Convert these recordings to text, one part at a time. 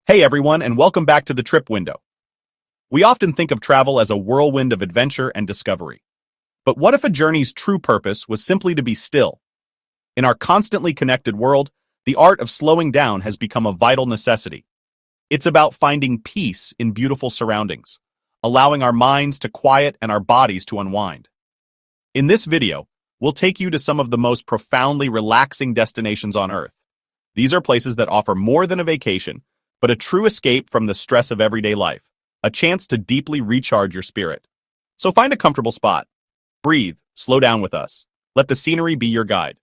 Hey everyone, and welcome back to the Trip Window. We often think of travel as a whirlwind of adventure and discovery. But what if a journey's true purpose was simply to be still? In our constantly connected world, the art of slowing down has become a vital necessity. It's about finding peace in beautiful surroundings, allowing our minds to quiet and our bodies to unwind. In this video, we'll take you to some of the most profoundly relaxing destinations on Earth. These are places that offer more than a vacation, but a true escape from the stress of everyday life, a chance to deeply recharge your spirit. So find a comfortable spot. Breathe, slow down with us. Let the scenery be your guide.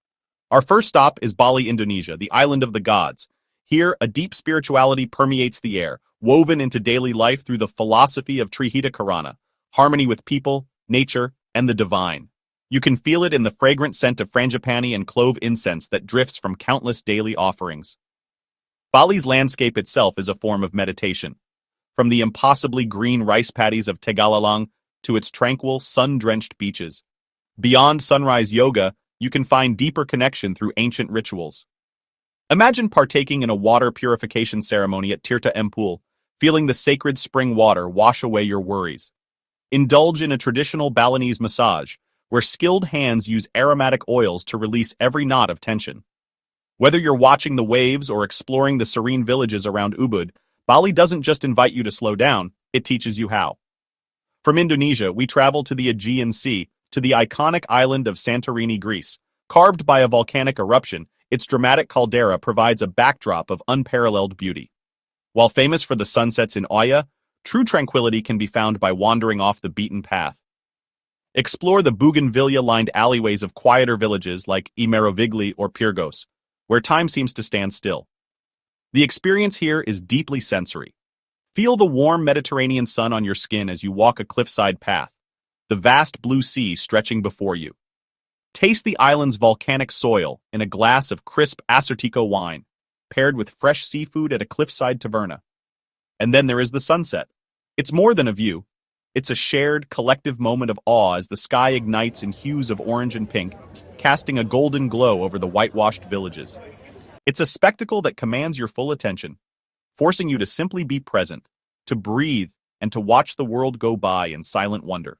Our first stop is Bali, Indonesia, the island of the gods. Here, a deep spirituality permeates the air, woven into daily life through the philosophy of Trihita Karana, harmony with people, nature, and the divine. You can feel it in the fragrant scent of frangipani and clove incense that drifts from countless daily offerings. Bali's landscape itself is a form of meditation. From the impossibly green rice paddies of Tegalalang to its tranquil, sun-drenched beaches. Beyond sunrise yoga, you can find deeper connection through ancient rituals. Imagine partaking in a water purification ceremony at Tirta Empul, feeling the sacred spring water wash away your worries. Indulge in a traditional Balinese massage, where skilled hands use aromatic oils to release every knot of tension. Whether you're watching the waves or exploring the serene villages around Ubud, Bali doesn't just invite you to slow down, it teaches you how. From Indonesia, we travel to the Aegean Sea, to the iconic island of Santorini, Greece. Carved by a volcanic eruption, its dramatic caldera provides a backdrop of unparalleled beauty. While famous for the sunsets in Oya, true tranquility can be found by wandering off the beaten path. Explore the bougainvillea-lined alleyways of quieter villages like Imerovigli or Pyrgos, where time seems to stand still. The experience here is deeply sensory. Feel the warm Mediterranean sun on your skin as you walk a cliffside path, the vast blue sea stretching before you. Taste the island's volcanic soil in a glass of crisp Acertico wine, paired with fresh seafood at a cliffside taverna. And then there is the sunset. It's more than a view. It's a shared, collective moment of awe as the sky ignites in hues of orange and pink, casting a golden glow over the whitewashed villages. It's a spectacle that commands your full attention, forcing you to simply be present, to breathe, and to watch the world go by in silent wonder.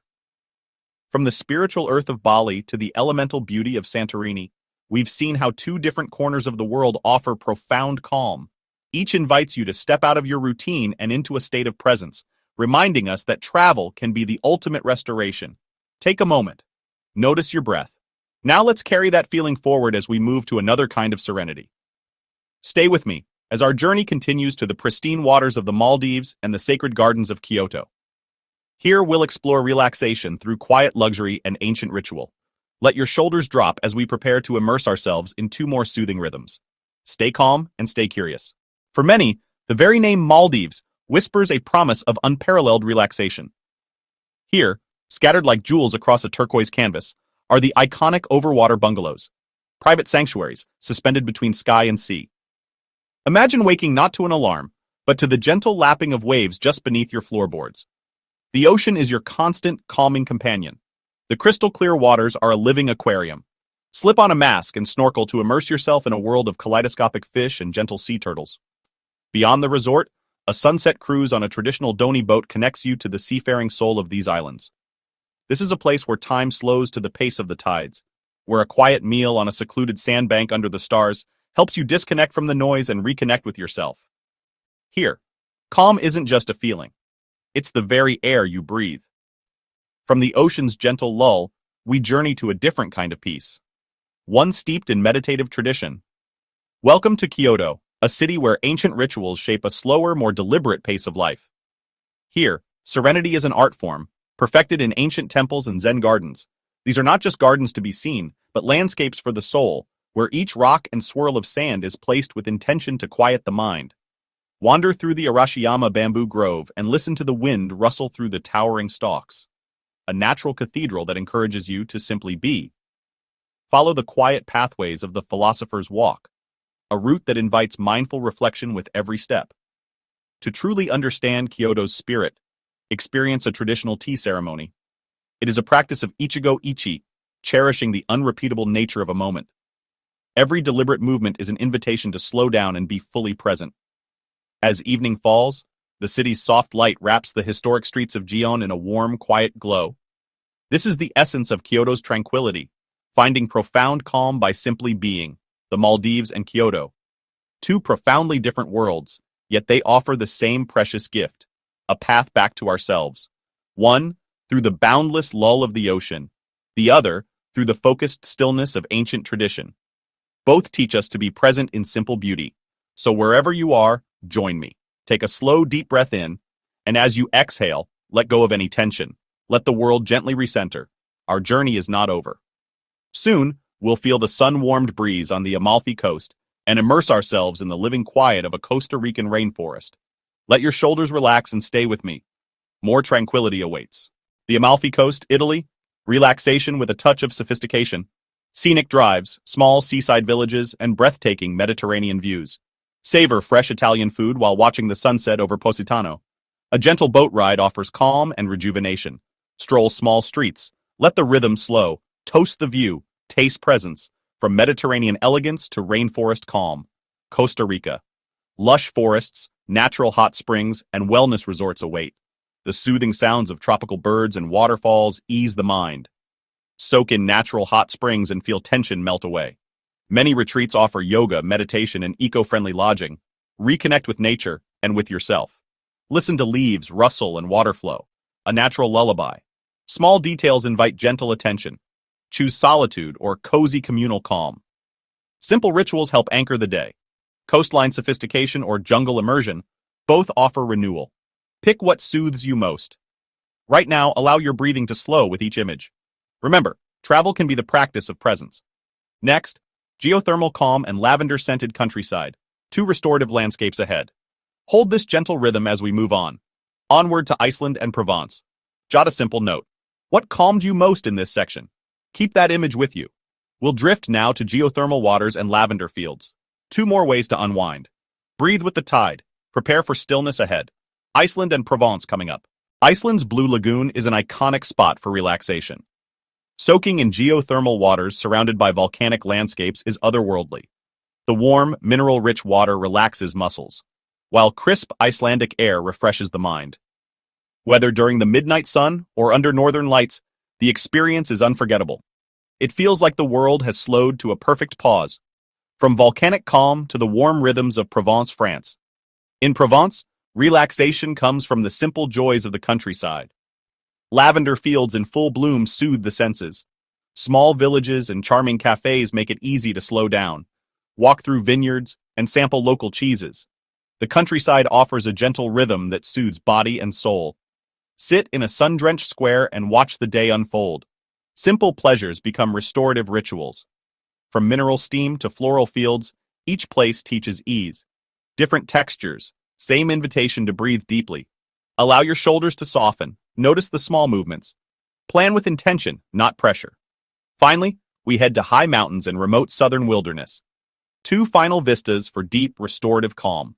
From the spiritual earth of Bali to the elemental beauty of Santorini, we've seen how two different corners of the world offer profound calm. Each invites you to step out of your routine and into a state of presence, reminding us that travel can be the ultimate restoration. Take a moment. Notice your breath. Now let's carry that feeling forward as we move to another kind of serenity. Stay with me as our journey continues to the pristine waters of the Maldives and the sacred gardens of Kyoto. Here we'll explore relaxation through quiet luxury and ancient ritual. Let your shoulders drop as we prepare to immerse ourselves in two more soothing rhythms. Stay calm and stay curious. For many, the very name Maldives whispers a promise of unparalleled relaxation. Here, scattered like jewels across a turquoise canvas, are the iconic Overwater bungalows, private sanctuaries suspended between sky and sea. Imagine waking not to an alarm, but to the gentle lapping of waves just beneath your floorboards. The ocean is your constant, calming companion. The crystal-clear waters are a living aquarium. Slip on a mask and snorkel to immerse yourself in a world of kaleidoscopic fish and gentle sea turtles. Beyond the resort, a sunset cruise on a traditional dhonie boat connects you to the seafaring soul of these islands. This is a place where time slows to the pace of the tides, where a quiet meal on a secluded sandbank under the stars helps you disconnect from the noise and reconnect with yourself. Here, calm isn't just a feeling. It's the very air you breathe. From the ocean's gentle lull, we journey to a different kind of peace. One steeped in meditative tradition. Welcome to Kyoto, a city where ancient rituals shape a slower, more deliberate pace of life. Here, serenity is an art form, perfected in ancient temples and Zen gardens. These are not just gardens to be seen, but landscapes for the soul, where each rock and swirl of sand is placed with intention to quiet the mind. Wander through the Arashiyama bamboo grove and listen to the wind rustle through the towering stalks. A natural cathedral that encourages you to simply be. Follow the quiet pathways of the philosopher's walk, a route that invites mindful reflection with every step. To truly understand Kyoto's spirit, experience a traditional tea ceremony. It is a practice of ichigo ichi, cherishing the unrepeatable nature of a moment. Every deliberate movement is an invitation to slow down and be fully present. As evening falls, the city's soft light wraps the historic streets of Gion in a warm, quiet glow. This is the essence of Kyoto's tranquility, finding profound calm by simply being, the Maldives and Kyoto. Two profoundly different worlds, yet they offer the same precious gift, a path back to ourselves. One, through the boundless lull of the ocean, the other, through the focused stillness of ancient tradition. Both teach us to be present in simple beauty. So wherever you are, join me. Take a slow, deep breath in, and as you exhale, let go of any tension. Let the world gently recenter. Our journey is not over. Soon, we'll feel the sun-warmed breeze on the Amalfi Coast and immerse ourselves in the living quiet of a Costa Rican rainforest. Let your shoulders relax and stay with me. More tranquility awaits. The Amalfi Coast, Italy, relaxation with a touch of sophistication. Scenic drives, small seaside villages, and breathtaking Mediterranean views. Savor fresh Italian food while watching the sunset over Positano. A gentle boat ride offers calm and rejuvenation. Stroll small streets. Let the rhythm slow. Toast the view. Taste presence. From Mediterranean elegance to rainforest calm. Costa Rica. Lush forests, natural hot springs, and wellness resorts await. The soothing sounds of tropical birds and waterfalls ease the mind. Soak in natural hot springs and feel tension melt away. Many retreats offer yoga, meditation, and eco-friendly lodging. Reconnect with nature and with yourself. Listen to leaves rustle and water flow. A natural lullaby. Small details invite gentle attention. Choose solitude or cozy communal calm. Simple rituals help anchor the day. Coastline sophistication or jungle immersion, both offer renewal. Pick what soothes you most. Right now, allow your breathing to slow with each image. Remember, travel can be the practice of presence. Next, geothermal calm and lavender-scented countryside, two restorative landscapes ahead. Hold this gentle rhythm as we move on. Onward to Iceland and Provence. Jot a simple note. What calmed you most in this section? Keep that image with you. We'll drift now to geothermal waters and lavender fields. Two more ways to unwind. Breathe with the tide. Prepare for stillness ahead. Iceland and Provence coming up. Iceland's Blue Lagoon is an iconic spot for relaxation. Soaking in geothermal waters surrounded by volcanic landscapes is otherworldly. The warm, mineral-rich water relaxes muscles, while crisp Icelandic air refreshes the mind. Whether during the midnight sun or under northern lights, the experience is unforgettable. It feels like the world has slowed to a perfect pause, from volcanic calm to the warm rhythms of Provence, France. In Provence, relaxation comes from the simple joys of the countryside. Lavender fields in full bloom soothe the senses. Small villages and charming cafes make it easy to slow down, walk through vineyards, and sample local cheeses. The countryside offers a gentle rhythm that soothes body and soul. Sit in a sun-drenched square and watch the day unfold. Simple pleasures become restorative rituals. From mineral steam to floral fields, each place teaches ease. Different textures, same invitation to breathe deeply. Allow your shoulders to soften. Notice the small movements. Plan with intention, not pressure. Finally, we head to high mountains and remote southern wilderness. Two final vistas for deep, restorative calm.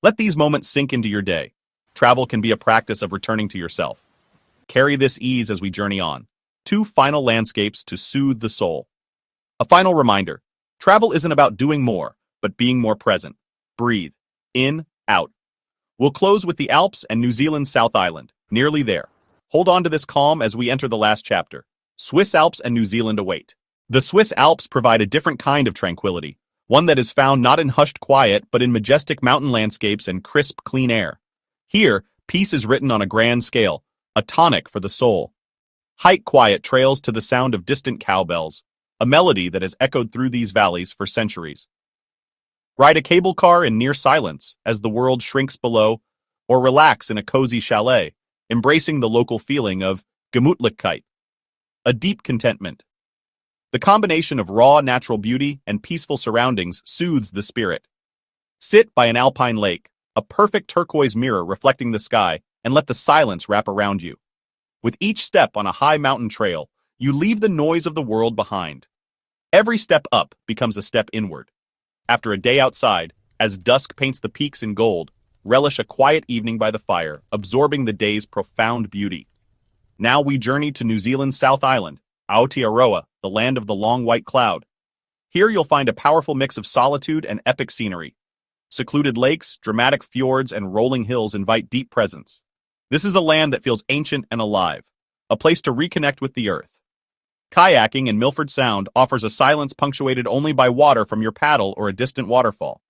Let these moments sink into your day. Travel can be a practice of returning to yourself. Carry this ease as we journey on. Two final landscapes to soothe the soul. A final reminder, travel isn't about doing more, but being more present. Breathe. In, out. We'll close with the Alps and New Zealand's South Island. Nearly there. Hold on to this calm as we enter the last chapter. Swiss Alps and New Zealand await. The Swiss Alps provide a different kind of tranquility, one that is found not in hushed quiet, but in majestic mountain landscapes and crisp, clean air. Here, peace is written on a grand scale, a tonic for the soul. Hike quiet trails to the sound of distant cowbells, a melody that has echoed through these valleys for centuries. Ride a cable car in near silence as the world shrinks below, or relax in a cozy chalet, embracing the local feeling of Gemütlichkeit, a deep contentment. The combination of raw natural beauty and peaceful surroundings soothes the spirit. Sit by an alpine lake, a perfect turquoise mirror reflecting the sky, and let the silence wrap around you. With each step on a high mountain trail, you leave the noise of the world behind. Every step up becomes a step inward. After a day outside, as dusk paints the peaks in gold, relish a quiet evening by the fire, absorbing the day's profound beauty. Now we journey to New Zealand's South Island, Aotearoa, the land of the long white cloud. Here you'll find a powerful mix of solitude and epic scenery. Secluded lakes, dramatic fjords, and rolling hills invite deep presence. This is a land that feels ancient and alive, a place to reconnect with the earth. Kayaking in Milford Sound offers a silence punctuated only by water from your paddle or a distant waterfall.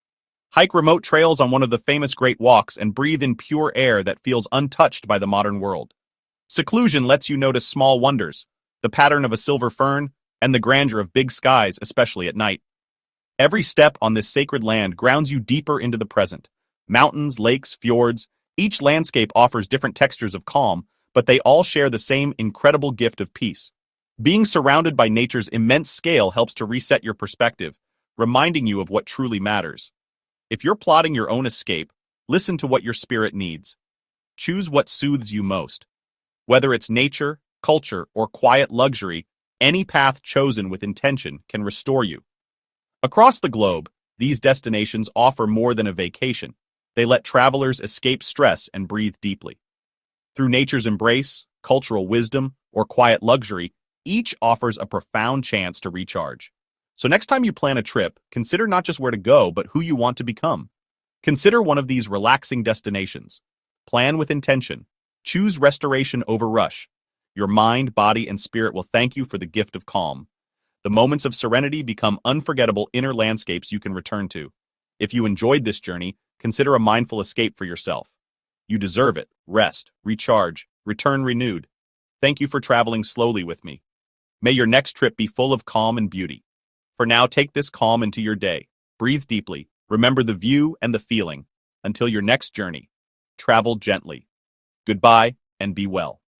Hike remote trails on one of the famous Great Walks and breathe in pure air that feels untouched by the modern world. Seclusion lets you notice small wonders, the pattern of a silver fern, and the grandeur of big skies, especially at night. Every step on this sacred land grounds you deeper into the present. Mountains, lakes, fjords, each landscape offers different textures of calm, but they all share the same incredible gift of peace. Being surrounded by nature's immense scale helps to reset your perspective, reminding you of what truly matters. If you're plotting your own escape, listen to what your spirit needs. Choose what soothes you most. Whether it's nature, culture, or quiet luxury, any path chosen with intention can restore you. Across the globe, these destinations offer more than a vacation. They let travelers escape stress and breathe deeply. Through nature's embrace, cultural wisdom, or quiet luxury, each offers a profound chance to recharge. So next time you plan a trip, consider not just where to go, but who you want to become. Consider one of these relaxing destinations. Plan with intention. Choose restoration over rush. Your mind, body, and spirit will thank you for the gift of calm. The moments of serenity become unforgettable inner landscapes you can return to. If you enjoyed this journey, consider a mindful escape for yourself. You deserve it. Rest, recharge, return renewed. Thank you for traveling slowly with me. May your next trip be full of calm and beauty. For now, take this calm into your day. Breathe deeply. Remember the view and the feeling. Until your next journey, travel gently. Goodbye and be well.